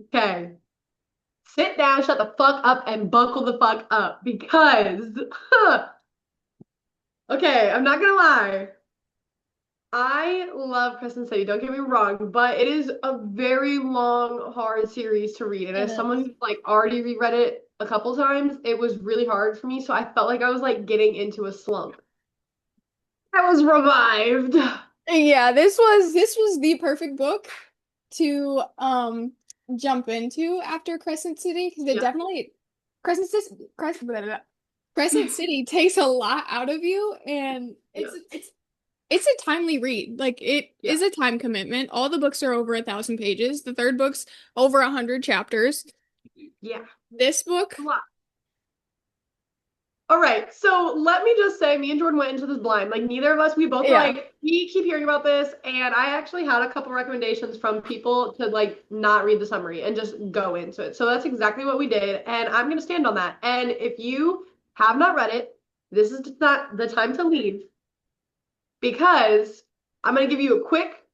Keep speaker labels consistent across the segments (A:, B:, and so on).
A: Okay. Sit down, shut the fuck up, and buckle the fuck up because, okay, I'm not gonna lie. I love Crescent City, don't get me wrong, but it is a very long, hard series to read. And
B: It
A: as someone
B: is.
A: who's like already reread it a couple times, it was really hard for me. So I felt like I was like getting into a slump. I was revived.
B: Yeah, this was the perfect book to jump into after Crescent City because it
A: Yeah.
B: definitely Crescent City takes a lot out of you and
A: Yeah.
B: it's a timely read. Like it
A: Yeah.
B: is a time commitment. All the books are over 1,000 pages. The third book's over 100 chapters.
A: Yeah.
B: This book,
A: A lot. All right, so let me just say, me and Jordan went into this blind. Like, neither of us, we both were
B: yeah.
A: like, we keep hearing about this, and I actually had a couple recommendations from people to like not read the summary and just go into it. So that's exactly what we did, and I'm gonna stand on that. And if you have not read it, this is not the time to leave because I'm gonna give you a quick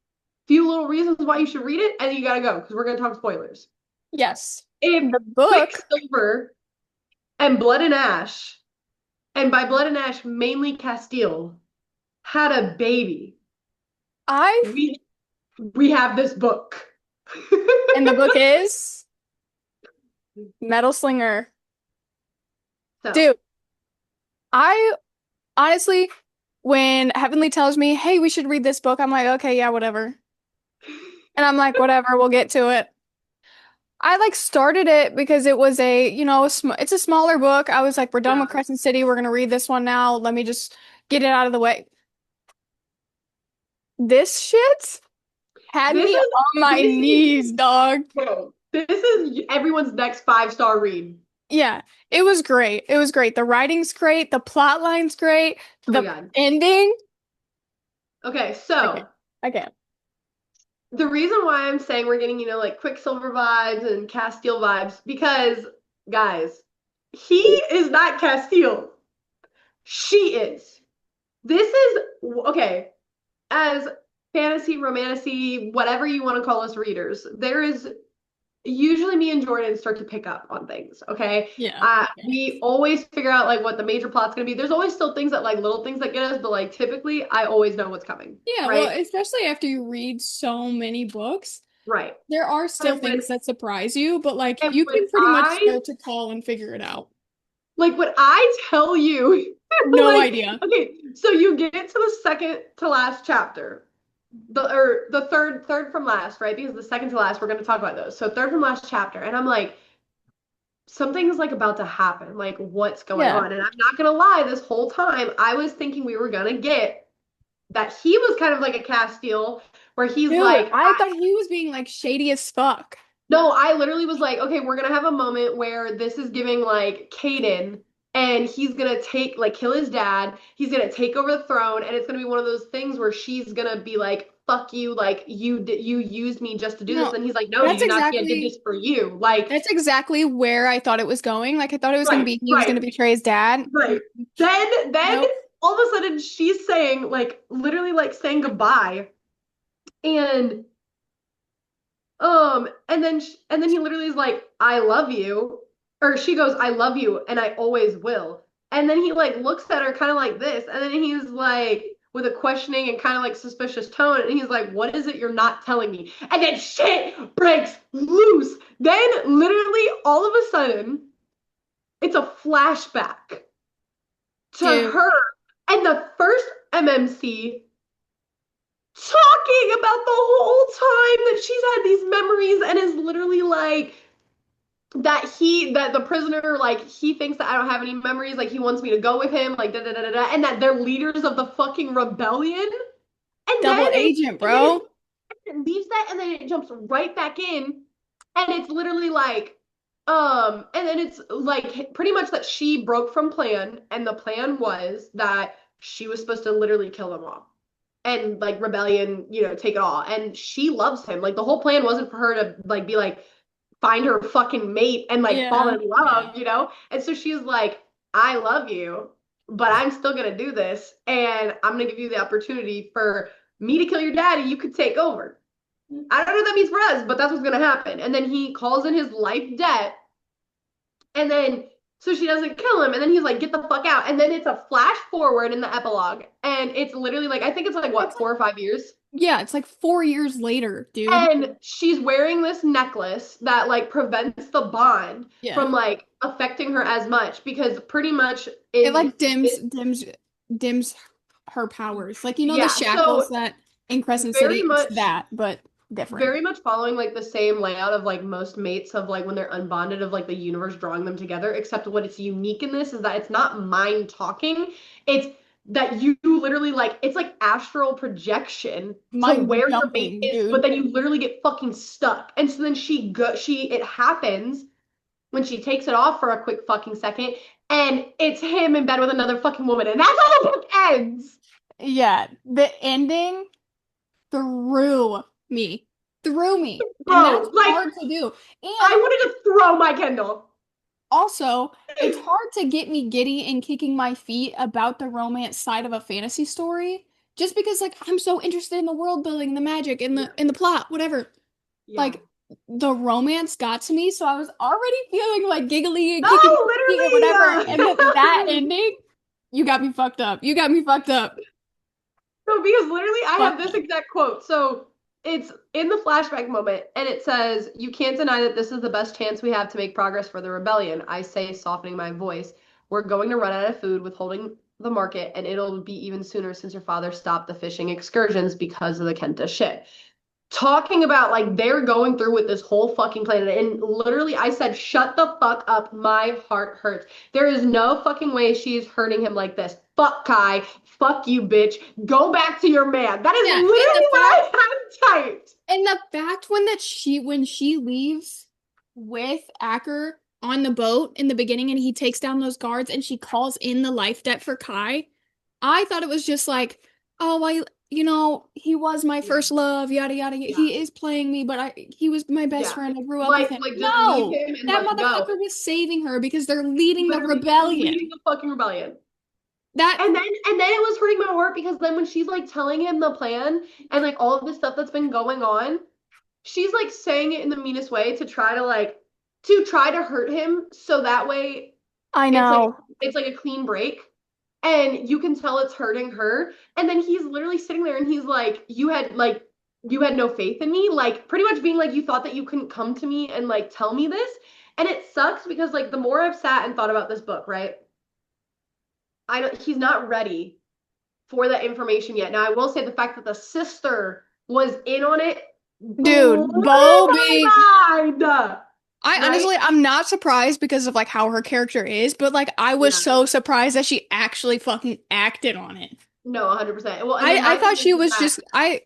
A: few little reasons why you should read it, and then you gotta go because we're gonna talk spoilers.
B: Yes.
A: If
B: The book
A: Quicksilver and Blood and Ash, and by Blood and Ash mainly Castile, had a baby,
B: I
A: we have this book.
B: and the book is Metal Slinger.
A: So,
B: Dude, I honestly, when Heavenly tells me, "Hey, we should read this book," I'm like, "Okay, yeah, whatever." And I'm like, "Whatever, we'll get to it." I like started it because it was it's a smaller book. I was like, "We're done
A: yeah,
B: with Crescent City. We're gonna read this one now. Let me just get it out of the way." This shit had
A: this
B: me
A: is
B: on my
A: this is
B: knees, dog.
A: bro, this is everyone's next 5-star read.
B: Yeah, it was great. It was great. The writing's great. The plot line's great.
A: Oh my
B: The
A: God.
B: ending,
A: Okay,
B: I can't.
A: so
B: I can't.
A: the reason why I'm saying we're getting, like Quicksilver vibes and Castile vibes, because guys, he is not Castile. She is. This is okay. As fantasy, romantasy, whatever you want to call us readers, there is usually me and Jordan start to pick up on things. Okay.
B: Yeah. Okay.
A: We always figure out like what the major plot's gonna be. There's always still things that like little things that get us, but like typically I always know what's coming.
B: Yeah, well,
A: Right.
B: especially after you read so many books,
A: Right.
B: there are still
A: And when
B: things that surprise you, but like
A: and
B: you
A: when
B: can pretty much
A: I
B: start to call and figure it out.
A: like when I tell you
B: No
A: like
B: idea.
A: okay, so you get to the second to last chapter. The third from last, right? Because the second to last, we're gonna talk about those. So third from last chapter, and I'm like, something's like about to happen. Like, what's going
B: Yeah.
A: on? And I'm not gonna lie, this whole time I was thinking we were gonna get that he was kind of like a Castile, where he's
B: Dude,
A: like,
B: I thought he was being like shady as fuck.
A: no, I literally was like, okay, we're gonna have a moment where this is giving like Caden, and he's gonna take like kill his dad. He's gonna take over the throne, and it's gonna be one of those things where she's gonna be like, "Fuck you!" Like you used me just to do this,
B: No,
A: and he's like, "No,
B: that's
A: Yudenaki, I did
B: exactly
A: this for you." Like,
B: that's exactly where I thought it was going. Like I thought it was gonna
A: right,
B: be he was
A: right,
B: gonna betray his dad.
A: right. Then
B: Nope.
A: all of a sudden she's saying like literally like saying goodbye, and and then he literally is like, I love you. Or she goes, I love you and I always will. And then he like looks at her kind of like this, and then he's like with a questioning and kind of like suspicious tone, and he's like, what is it you're not telling me? And then shit breaks loose. Then literally all of a sudden, it's a flashback to
B: Dude.
A: her and the first MMC talking about the whole time that she's had these memories and is literally like that the prisoner like he thinks that I don't have any memories, like he wants me to go with him, like da da da da, da and that they're leaders of the fucking rebellion. And then
B: Double agent, bro.
A: it leaves that, and then it jumps right back in, and it's literally like and then it's like pretty much that she broke from plan, and the plan was that she was supposed to literally kill them all and like rebellion, take it all. And she loves him. Like the whole plan wasn't for her to like be like find her fucking mate and like fall
B: Yeah.
A: in
B: Yeah.
A: love. And so she's like, I love you, but I'm still gonna do this, and I'm gonna give you the opportunity for me to kill your daddy. You could take over. I don't know what that means for us, but that's what's gonna happen. And then he calls in his life debt, and then so she doesn't kill him, and then he's like, "Get the fuck out!" And then it's a flash forward in the epilogue, and it's literally like I think it's like
B: It's
A: what
B: like,
A: 4 or 5 years,
B: yeah, it's like 4 years later, dude.
A: and she's wearing this necklace that like prevents the bond
B: Yeah.
A: from like affecting her as much because pretty much
B: It
A: in
B: like dims
A: it,
B: dims dims her powers. Like you know the
A: yeah,
B: shackles
A: so
B: that in Crescent
A: very
B: City, it's
A: much
B: that, but different.
A: very much following like the same layout of like most mates of like when they're unbonded of like the universe drawing them together, except what it's unique in this is that it's not mind talking. It's that you literally like it's like astral projection to
B: Mind
A: where your mate
B: jumping,
A: is, but
B: dude.
A: then you literally get fucking stuck. And so then she it happens when she takes it off for a quick fucking second, and it's him in bed with another fucking woman, and that's how the book ends.
B: Yeah, the ending threw me. Threw me. And that's
A: Bro, like
B: hard to do.
A: I
B: And
A: wanted to throw my Kindle.
B: also, it's hard to get me giddy and kicking my feet about the romance side of a fantasy story just because like I'm so interested in the world building, the magic, and
A: Yeah.
B: the plot, whatever.
A: Yeah.
B: Like the romance got to me, so I was already feeling like giggly and
A: No,
B: kicking my feet and
A: literally.
B: whatever. And then that ending, you got me fucked up. You got me fucked up.
A: No, because literally I have
B: Fucked
A: this
B: up.
A: exact quote. So it's in the flashback moment, and it says, "You can't deny that this is the best chance we have to make progress for the rebellion." I say, softening my voice. "We're going to run out of food withholding the market, and it'll be even sooner since your father stopped the fishing excursions because of the Kenta shit." Talking about like they're going through with this whole fucking planet. And literally, I said, shut the fuck up. My heart hurts. There is no fucking way she's hurting him like this. Fuck Kai. Fuck you, bitch. Go back to your man. That is
B: Yeah, and the
A: literally what
B: fact
A: I have typed.
B: when she leaves with Acker on the boat in the beginning and he takes down those guards and she calls in the life debt for Kai, I thought it was just like, oh, he was my
A: Yeah,
B: first love, yada yada.
A: yeah,
B: He is playing me, but he was my best
A: yeah.
B: friend. I grew up with him.
A: Like just leave
B: No,
A: him and
B: that
A: like go.
B: motherfucker was saving her because they're leading the
A: Literally leading
B: rebellion.
A: the fucking rebellion.
B: That,
A: And then it was hurting my heart because then when she's like telling him the plan and like all of this stuff that's been going on, she's like saying it in the meanest way to try to hurt him so that way
B: I
A: it's like
B: know.
A: it's like a clean break and you can tell it's hurting her, and then he's literally sitting there and he's like you had no faith in me, like pretty much being like you thought that you couldn't come to me and like tell me this. And it sucks because like the more I've sat and thought about this book, right, I don't he's not ready for that information yet. Now I will say the fact that the sister was in on it blew
B: Dude, Bo being
A: my mind.
B: I
A: Right?
B: honestly, I'm not surprised because of like how her character is, but like I was
A: Yeah.
B: so surprised that she actually fucking acted on it.
A: No, 100%. Well, and then
B: I
A: my
B: thought
A: thing is
B: she was
A: that
B: just I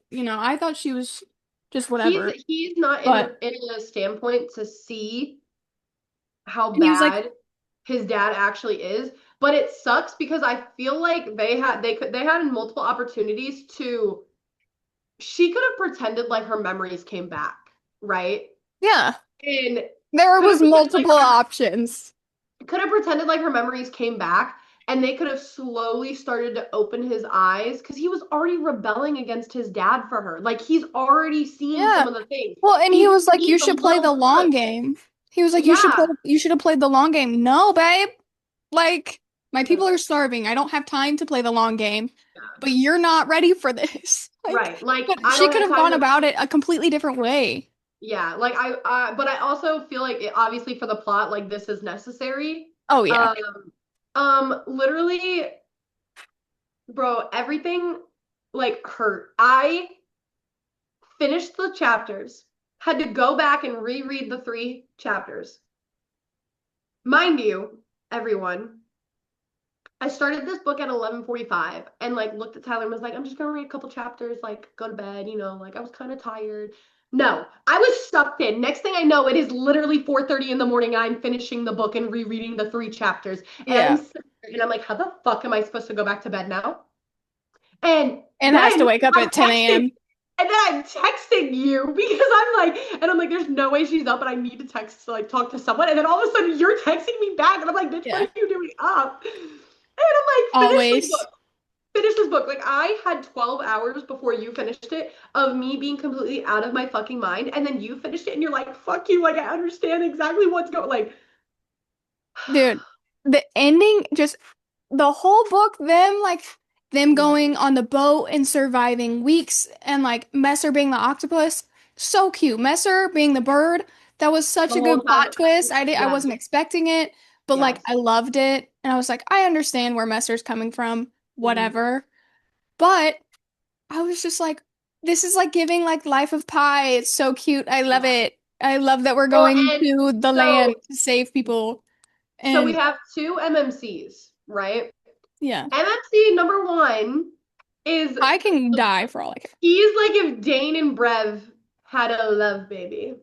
B: thought she was just
A: he's
B: whatever.
A: he's not in
B: But
A: a standpoint to see how
B: and he was like,
A: bad his dad actually is, but it sucks because I feel like they had multiple opportunities to she could have pretended like her memories came back, right?
B: yeah,
A: And
B: there
A: could have
B: was
A: pretended like
B: multiple options.
A: could have pretended like her memories came back, and they could have slowly started to open his eyes because he was already rebelling against his dad for her. Like he's already seen
B: Yeah.
A: some of the things.
B: Well, and he
A: He's
B: was like,
A: seen
B: you
A: the
B: should play the
A: little
B: long
A: clips.
B: game. He was like,
A: Yeah.
B: you should have played the long game. No, babe. Like, my people
A: No.
B: are starving. I don't have time to play the long game.
A: Yeah.
B: But you're not ready for this. Like,
A: Right. Like
B: but
A: I
B: she
A: don't
B: could
A: have
B: have
A: time
B: gone
A: to
B: about it a completely different way.
A: yeah, like but I also feel like obviously for the plot like this is necessary.
B: Oh yeah.
A: Um literally bro, everything like hurt. I finished the chapters, had to go back and reread the 3 chapters. Mind you, everyone, I started this book at 11:45 and like looked at Tyler and was like, I'm just gonna read a couple chapters, like go to bed, like I was kind of tired. No, I was sucked in. Next thing I know, it is literally 4:30 in the morning. I'm finishing the book and rereading the 3 chapters. And I'm
B: Yeah.
A: sitting there and I'm like, how the fuck am I supposed to go back to bed now? And
B: And has to
A: then
B: wake up
A: I'm
B: at 10
A: texting
B: a.m.
A: and then I'm texting you because I'm like, there's no way she's up, but I need to text to like talk to someone. And then all of a sudden you're texting me back, and I'm like, bitch, what
B: Yeah.
A: are you doing up? And I'm like, finish the
B: Always.
A: book. finish this book. Like I had 12 hours before you finished it of me being completely out of my fucking mind. And then you finished it and you're like, fuck you. Like I understand exactly what's going like
B: Dude, the ending, just the whole book, them
A: yeah,
B: going on the boat and surviving weeks, and like Messer being the octopus, so cute. Messer being the bird, that was
A: the
B: such a
A: whole
B: good
A: time.
B: plot twist. I
A: Yes,
B: wasn't expecting it, but like
A: yes.
B: I loved it, and I was like, I understand where Messer's coming from,
A: Mhm.
B: whatever. But I was just like, this is like giving like Life of Pi. It's so cute. I love
A: Yeah.
B: it. I love that we're
A: Well,
B: going
A: and
B: to the land
A: so
B: to save people.
A: so we
B: And
A: have two MMCs, right?
B: yeah.
A: MMC number one is
B: I can die for all I care.
A: he's like if Dane and Brev had a love baby,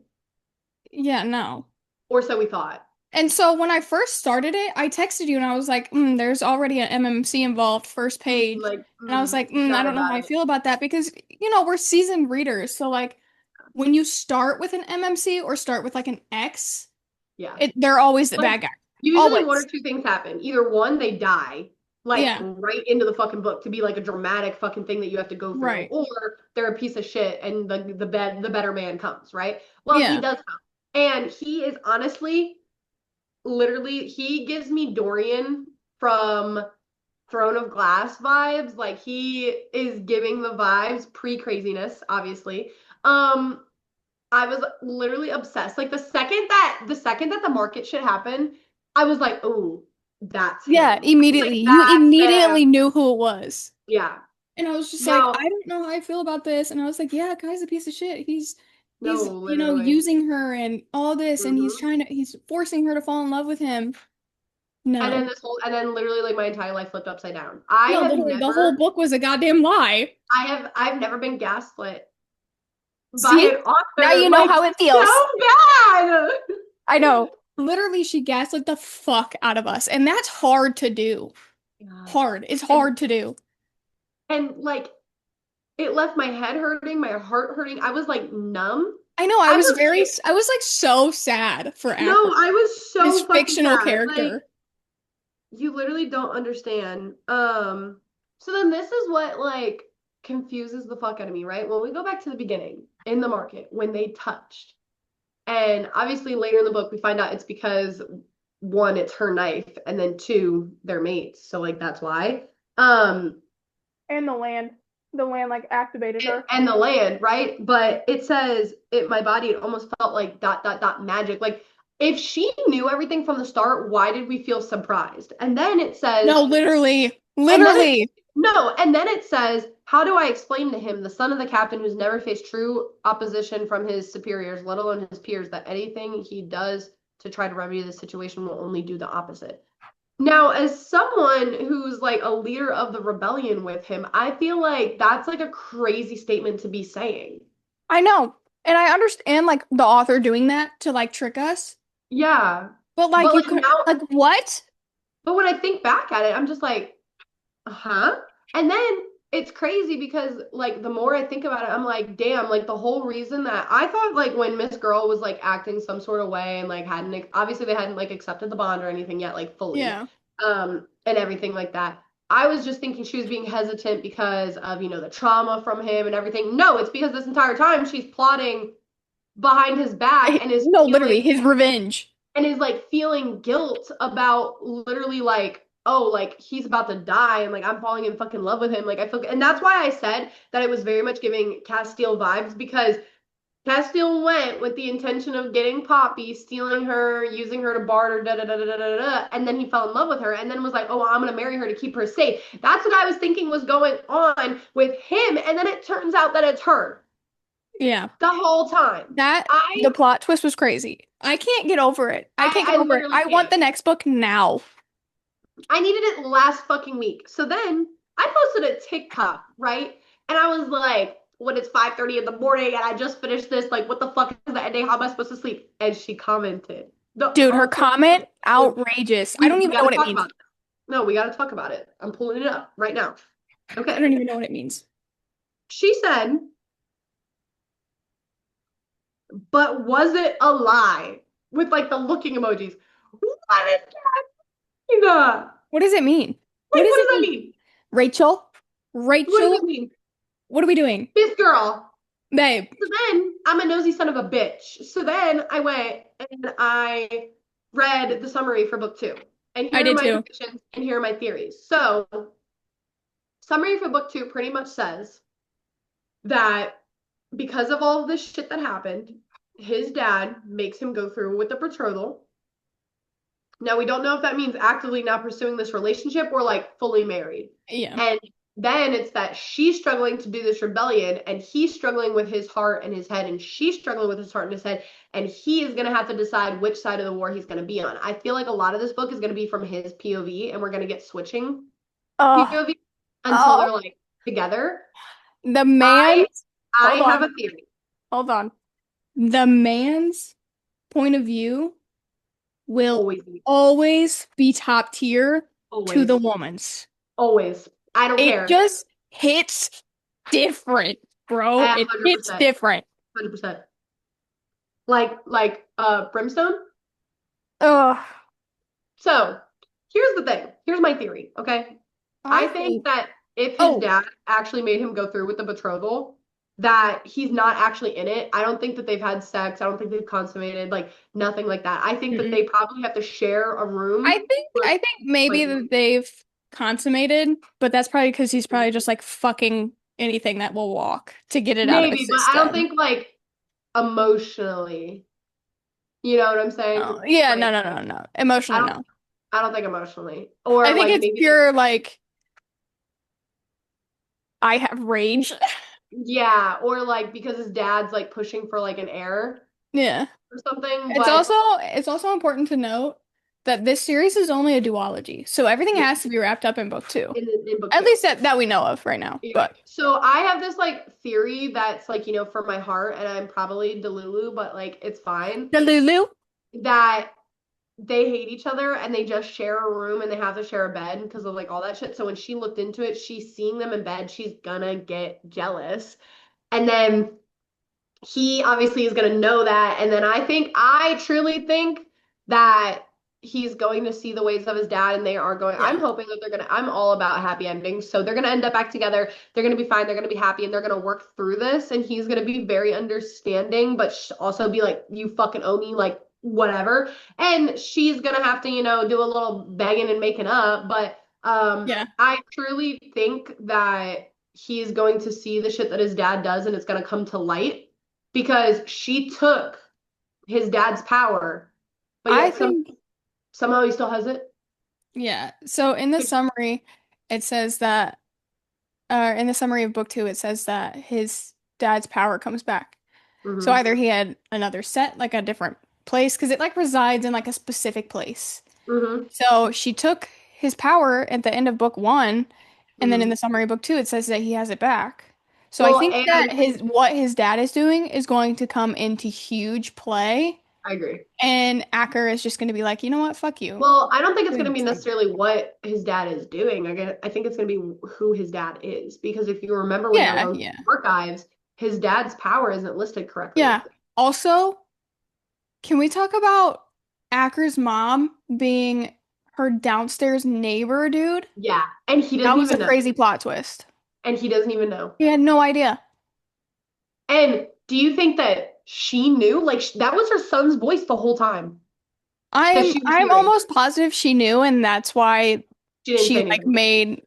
B: Yeah, no.
A: or so we thought.
B: And so when I first started it, I texted you and I was like, there's already an MMC involved, first page.
A: Like,
B: And I was like, I
A: not
B: don't know how
A: about
B: I
A: it.
B: feel about that because, we're seasoned readers. So like when you start with an MMC or start with like an X,
A: Yeah.
B: they're always the
A: Like
B: bad guy.
A: usually one or
B: Always.
A: two things happen. Either one, they die, like
B: Yeah,
A: right into the fucking book to be like a dramatic fucking thing that you have to go through,
B: right.
A: or they're a piece of shit and the better man comes, right? Well, he
B: Yeah.
A: does come. And he is honestly literally he gives me Dorian from Throne of Glass vibes. Like he is giving the vibes pre-craziness, obviously. Um, I was literally obsessed. Like the second that the market shit happened, I was like, "Oh, that's
B: Yeah,
A: him." Like
B: immediately. You
A: that's him.
B: immediately knew who it was.
A: Yeah.
B: And I was just like,
A: Now,
B: I don't know how I feel about this. And I was like, yeah, guy's a piece of shit.
A: no,
B: He's,
A: literally.
B: using her and all this, and
A: Hmm.
B: he's forcing her to fall in love with him. No.
A: And then literally like my entire life flipped upside down. I
B: Yeah,
A: have
B: literally, the whole
A: never,
B: book was a goddamn lie.
A: I've never been gaslit by
B: See?
A: an
B: Now
A: author
B: you know
A: like
B: how it
A: so
B: feels.
A: bad.
B: I know. Literally, she gaslit the fuck out of us. And that's hard to do.
A: God.
B: Hard. It's
A: And
B: hard to do.
A: like it left my head hurting, my heart hurting. I was like numb.
B: I know,
A: I was like,
B: I was like so sad for
A: no,
B: Akron,
A: I was
B: this
A: so fucking
B: fictional
A: sad. Like
B: character.
A: you literally don't understand. So then this is what like confuses the fuck out of me, right? When we go back to the beginning in the market when they touched. And obviously later in the book we find out it's because one, it's her knife, and then two, they're mates. So like that's why. Um
B: And the land. The land like activated her.
A: and the land, right? But it says it my body, it almost felt like dot dot dot magic. Like if she knew everything from the start, why did we feel surprised? And then it says,
B: No, literally.
A: and then it
B: Literally.
A: no, and then it says, how do I explain to him, the son of the captain who's never faced true opposition from his superiors, let alone his peers, that anything he does to try to remedy the situation will only do the opposite? Now, as someone who's like a leader of the rebellion with him, I feel like that's like a crazy statement to be saying.
B: I know. And I understand like the author doing that to like trick us.
A: Yeah.
B: But like
A: But
B: you
A: like
B: could
A: now,
B: like what?
A: but when I think back at it, I'm just like, huh? And then it's crazy because like the more I think about it, I'm like, damn, like the whole reason that I thought like when Miss Girl was like acting some sort of way and like hadn't obviously they hadn't like accepted the bond or anything yet, like fully,
B: Yeah.
A: and everything like that. I was just thinking she was being hesitant because of, the trauma from him and everything. No, it's because this entire time she's plotting behind his back and is
B: No, literally
A: feeling
B: his revenge.
A: and is like feeling guilt about literally like, oh, like he's about to die and like I'm falling in fucking love with him. Like I feel, and that's why I said that it was very much giving Castile vibes because Castile went with the intention of getting Poppy, stealing her, using her to barter, da da da da da da da, and then he fell in love with her, and then was like, "Oh, I'm gonna marry her to keep her safe." That's what I was thinking was going on with him, and then it turns out that it's her
B: Yeah.
A: the whole time.
B: That
A: I
B: the plot twist was crazy. I can't get over it. I can't get
A: I
B: over it.
A: literally
B: I want
A: can't.
B: the next book now.
A: I needed it last fucking week. So then I posted a TikTok, right? And I was like, when it's 5:30 in the morning and I just finished this, like, what the fuck is the ending? How am I supposed to sleep? And she commented. The
B: Dude, her
A: author
B: comment,
A: was,
B: outrageous. I don't
A: we
B: even know
A: gotta
B: what it
A: talk
B: means.
A: about it. No, we gotta talk about it. I'm pulling it up right now.
B: I
A: Okay.
B: don't even know what it means.
A: She said, but was it a lie? With like the looking emojis. What is that?
B: What does it mean? What
A: Like,
B: does
A: what does
B: it
A: that
B: mean?
A: mean?
B: Rachel?
A: What do
B: Rachel,
A: you mean?
B: what are we doing?
A: This girl.
B: Babe,
A: So then I'm a nosy son of a bitch. So then I went and I read the summary for book two. And
B: I
A: here are
B: did
A: my
B: too.
A: predictions and here are my theories. So, summary for book two pretty much says that because of all of this shit that happened, his dad makes him go through with the betrothal. Now, we don't know if that means actively not pursuing this relationship or like fully married.
B: Yeah.
A: And then it's that she's struggling to do this rebellion and he's struggling with his heart and his head and she's struggling with his heart and his head and he is going to have to decide which side of the war he's going to be on. I feel like a lot of this book is going to be from his POV and we're going to get switching
B: Oh,
A: POV until
B: oh,
A: they're like together.
B: the
A: I
B: man's,
A: I
B: hold
A: have
B: on,
A: a theory.
B: hold on. The man's point of view will
A: Always,
B: always be top tier to the
A: always,
B: woman's.
A: always. I don't
B: It
A: care.
B: just hits different, bro.
A: At
B: It hits
A: 100%.
B: different.
A: 100%. Brimstone.
B: Ugh.
A: So here's the thing. Here's my theory. Okay.
B: I
A: I think
B: think,
A: that if his
B: oh,
A: dad actually made him go through with the betrothal, that he's not actually in it. I don't think that they've had sex. I don't think they've consummated, like nothing like that. I think that
B: mm-mm.
A: they probably have to share a room for
B: I think maybe
A: like
B: that they've consummated, but that's probably because he's probably just like fucking anything that will walk to get it out of his
A: maybe, but I don't
B: system.
A: think like emotionally. You know what I'm saying?
B: Oh, yeah,
A: Like
B: no.
A: I
B: Emotionally,
A: don't
B: no.
A: I don't think emotionally.
B: I
A: Or
B: think
A: like
B: it's
A: maybe they
B: pure like I have rage.
A: yeah, or like because his dad's like pushing for like an heir
B: Yeah.
A: or something.
B: It's
A: But
B: also it's also important to note that this series is only a duology, so everything
A: yeah,
B: has to be wrapped up in book two.
A: in book
B: At
A: two.
B: least that we know of right now.
A: Yeah.
B: But
A: So I have this like theory that's like, for my heart, and I'm probably Delulu, but like it's fine.
B: the Lulu,
A: That they hate each other and they just share a room and they have to share a bed because of like all that shit. So when she looked into it, she's seeing them in bed, she's gonna get jealous. And then he obviously is going to know that. And then I truly think that he's going to see the ways of his dad and they are going, I'm
B: yeah,
A: hoping that I'm all about happy endings. So they're going to end up back together. They're going to be fine. They're going to be happy and they're going to work through this. And he's going to be very understanding, but also be like, you fucking owe me, like, whatever. And she's going to have to, do a little begging and making up. But
B: yeah,
A: I truly think that he's going to see the shit that his dad does and it's going to come to light because she took his dad's power, but
B: I
A: yet
B: think
A: somehow he still has it.
B: yeah. So in the summary, it says that, in the summary of book two, it says that his dad's power comes back. So
A: Mm-hmm.
B: either he had another set, like a different place, because it like resides in like a specific place.
A: Mm-hmm.
B: So she took his power at the end of book one, and then in
A: Mm-hmm.
B: the summary of book two, it says that he has it back. So I
A: Well,
B: think that
A: and
B: his what his dad is doing is going to come into huge play,
A: I agree.
B: and Acker is just going to be like, you know what, fuck you.
A: Well, I don't think it's going
B: Doing
A: to be
B: this thing.
A: necessarily what his dad is doing. I think it's going to be who his dad is because if you remember when they're
B: Yeah,
A: going through
B: yeah,
A: the archives, his dad's power isn't listed correctly.
B: yeah. Also, can we talk about Acker's mom being her downstairs neighbor, dude?
A: Yeah, and he
B: That
A: doesn't
B: was a
A: even know.
B: crazy plot twist.
A: And he doesn't even know.
B: He had no idea.
A: And do you think that she knew? Like that was her son's voice the whole time that she was
B: I'm
A: hearing.
B: almost positive she knew, and that's why
A: She didn't say
B: she like
A: anything.
B: made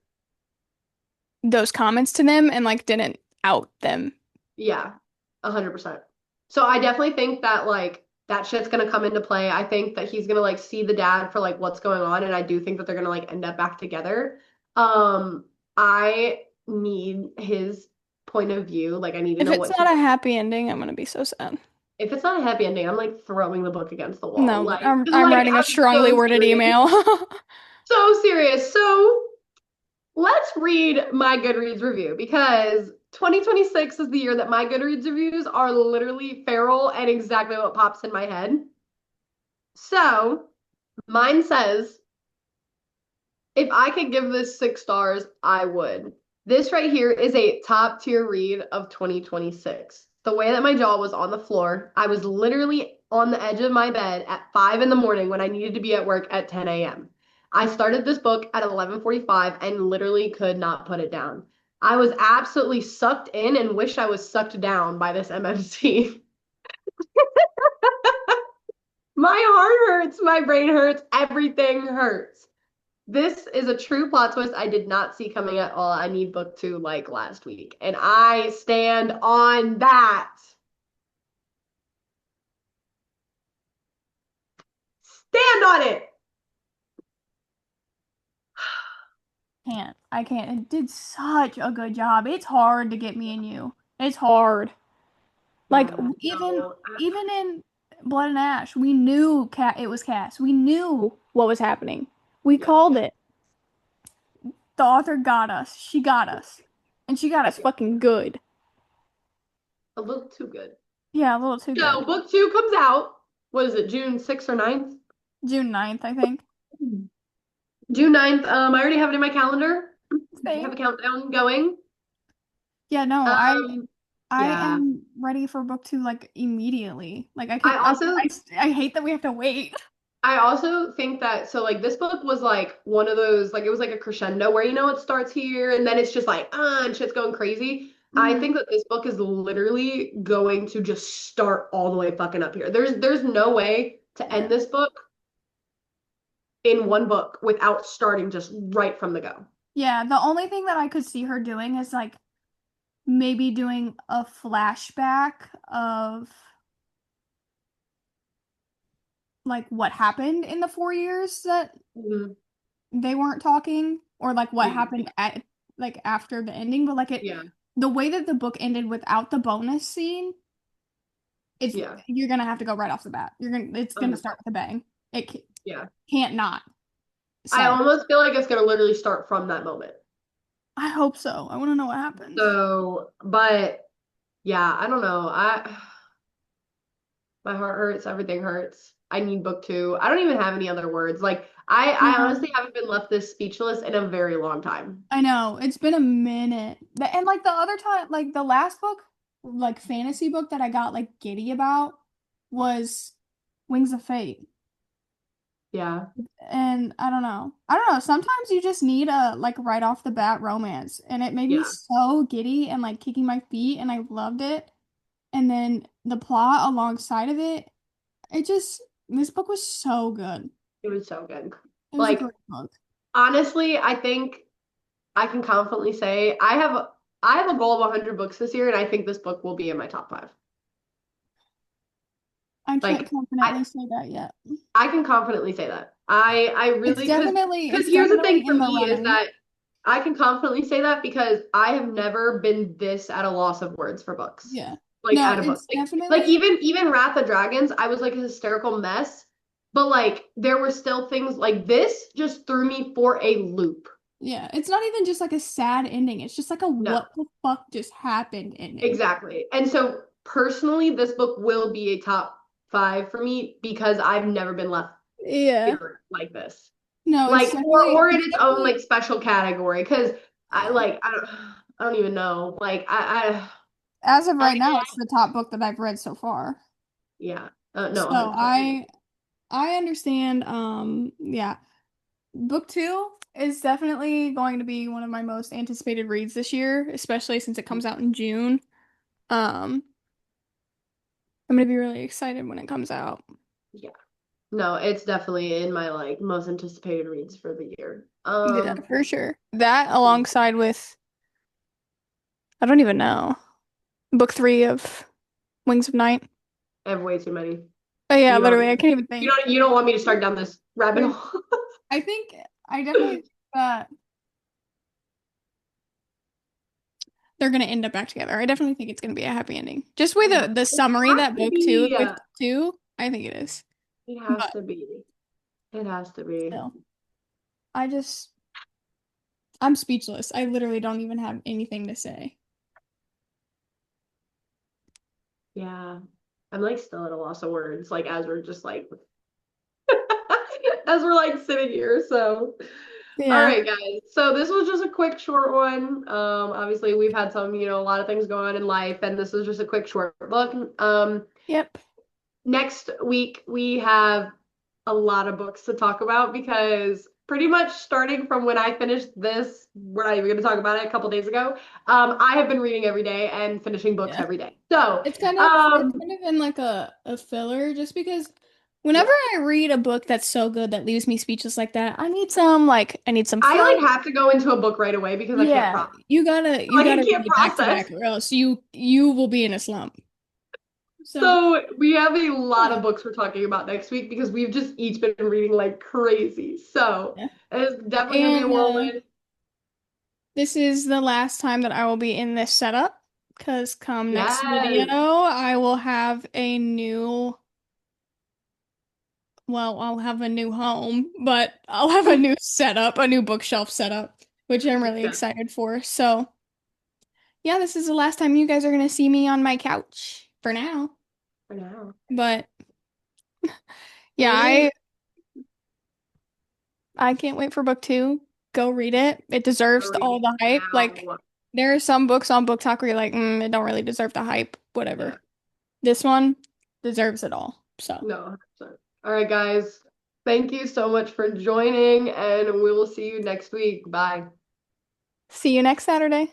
B: those comments to them and like didn't out them.
A: Yeah, 100%. So I definitely think that like that shit's gonna come into play. I think that he's gonna like see the dad for like what's going on, and I do think that they're gonna like end up back together. I need his point of view. Like I need to
B: If
A: know
B: it's
A: what
B: not
A: he.
B: a happy ending, I'm gonna be so sad.
A: If it's not a happy ending, I'm like throwing the book against the wall.
B: No,
A: Like, 'cause,
B: I'm
A: like
B: writing a
A: I'm
B: strongly
A: so
B: worded
A: serious,
B: email.
A: so serious. So let's read my Goodreads review because 2026 is the year that my Goodreads reviews are literally feral and exactly what pops in my head. So mine says, if I could give this 6 stars, I would. This right here is a top tier read of 2026. The way that my jaw was on the floor, I was literally on the edge of my bed at 5 in the morning when I needed to be at work at 10 a.m. I started this book at 11:45 and literally could not put it down. I was absolutely sucked in and wish I was sucked down by this MMC. My heart hurts, my brain hurts, everything hurts. This is a true plot twist I did not see coming at all. I need book two like last week, and I stand on that. Stand on it.
B: I can't. It did such a good job. It's hard to get me and you. It's hard. Like
A: Yeah,
B: even
A: no,
B: even in Blood and Ash, we knew cat it was Cass. We knew what was happening. We
A: yeah,
B: called it. The author got us. She got us. And she got us fucking good.
A: a little too good.
B: Yeah, a little too
A: So
B: good.
A: book two comes out. What is it, June 6th or 9th?
B: June 9th, I think.
A: June 9th. I already have it in my calendar. I have
B: Same.
A: a countdown going.
B: Yeah, no,
A: Um,
B: I
A: yeah.
B: am ready for book two like immediately. Like I
A: I
B: can't
A: also
B: I hate that we have to wait.
A: I also think that so like this book was like one of those like it was like a crescendo where it starts here and then it's just like and shit's going crazy. I
B: Hmm.
A: think that this book is literally going to just start all the way fucking up here. There's no way to end
B: Yeah.
A: this book in one book without starting just right from the go.
B: Yeah, the only thing that I could see her doing is like maybe doing a flashback of like what happened in the 4 years that
A: Mhm.
B: they weren't talking or like what
A: Yeah.
B: happened at like after the ending, but like it
A: Yeah.
B: the way that the book ended without the bonus scene, it's
A: Yeah.
B: you're gonna have to go right off the bat. It's gonna
A: 100%.
B: start with a bang.
A: Yeah.
B: Can't not.
A: I
B: So
A: almost feel like it's gonna literally start from that moment.
B: I hope so. I want to know what happens.
A: So, but yeah, I don't know. My heart hurts, everything hurts. I need book two. I don't even have any other words. Like I
B: No,
A: honestly haven't been left this speechless in a very long time.
B: I know. It's been a minute. And like the other time, like the last book, like fantasy book that I got like giddy about was Wings of Fate.
A: Yeah.
B: And I don't know. I don't know. Sometimes you just need a like right off the bat romance. And it made me
A: Yeah.
B: so giddy and like kicking my feet and I loved it. And then the plot alongside of it, it just this book was so good.
A: It was so good.
B: It was a
A: Like
B: great book.
A: honestly, I think I can confidently say I have a goal of 100 books this year and I think this book will be in my top 5.
B: I can't
A: Like I
B: confidently say that yet.
A: I can confidently say that. I really because
B: It's
A: here's the
B: definitely
A: thing for
B: in the
A: me is
B: running.
A: that I can confidently say that because I have never been this at a loss of words for books.
B: Yeah.
A: Like
B: No,
A: at a book.
B: it's
A: Like
B: definitely
A: even Wrath of Dragons, I was like a hysterical mess, but like there were still things like this just threw me for a loop.
B: yeah, it's not even just like a sad ending. It's just like a
A: No,
B: what the fuck just happened ending.
A: exactly. And so personally, this book will be a top 5 for me because I've never been left
B: Yeah.
A: here like this.
B: No,
A: Like or in
B: it's
A: its own
B: definitely
A: like special category because
B: yeah.
A: I don't even know like
B: As of
A: I
B: right now, it's the top book that I've read so far.
A: yeah no
B: So
A: 100%.
B: I understand yeah. Book 2 is definitely going to be one of my most anticipated reads this year, especially since it comes out in June. Um I'm gonna be really excited when it comes out.
A: Yeah, no, it's definitely in my like most anticipated reads for the year.
B: Yeah, for sure. That alongside with I don't even know. Book 3 of Wings of Night.
A: I have way too many.
B: Oh yeah,
A: You
B: literally, I can't even think.
A: you don't want me to start down this rabbit
B: There's,
A: hole.
B: I think I definitely think that they're gonna end up back together. I definitely think it's gonna be a happy ending. Just with the
A: It
B: summary
A: has
B: that
A: to
B: book two
A: be.
B: with two, I think it is.
A: It has
B: But
A: to be. It has to be.
B: still, I just I'm speechless. I literally don't even have anything to say.
A: Yeah. I'm like still at a loss of words, like as we're just like as we're like sitting here. So all
B: Yeah.
A: right, guys. So this was just a quick short one. Obviously we've had some, a lot of things going on in life, and this was just a quick short book.
B: Yep.
A: Next week we have a lot of books to talk about because pretty much starting from when I finished this, we're not even going to talk about it, a couple days ago. I have been reading every day and finishing books
B: Yeah.
A: every day. So,
B: It's kind of been like a filler just because whenever
A: yeah,
B: I read a book that's so good that leaves me speechless like that, I need some
A: I
B: filler.
A: like have to go into a book right away because I can't
B: Yeah,
A: process.
B: you
A: Like I
B: gotta
A: can't
B: read it back to
A: process.
B: back or else you will be in a slump. So
A: So we have a lot
B: yeah.
A: of books we're talking about next week because we've just each been reading like crazy. So
B: Yeah.
A: it's definitely gonna be a
B: And
A: whirlwind.
B: this is the last time that I will be in this setup because come next video,
A: Yes.
B: I will have a new, well, I'll have a new home, but I'll have a new setup, a new bookshelf setup, which I'm really
A: Yes,
B: excited for. So, yeah, this is the last time you guys are going to see me on my couch for now.
A: for now.
B: But yeah,
A: All right.
B: I can't wait for book two. Go read it. It
A: Go
B: deserves
A: read
B: all
A: it
B: the hype. Like
A: now.
B: there are some books on Book Talk where you're like, it don't really deserve the hype,
A: Yeah.
B: whatever. This one deserves it all. So,
A: No, 100%. All right, guys. Thank you so much for joining, and we will see you next week. Bye.
B: see you next Saturday.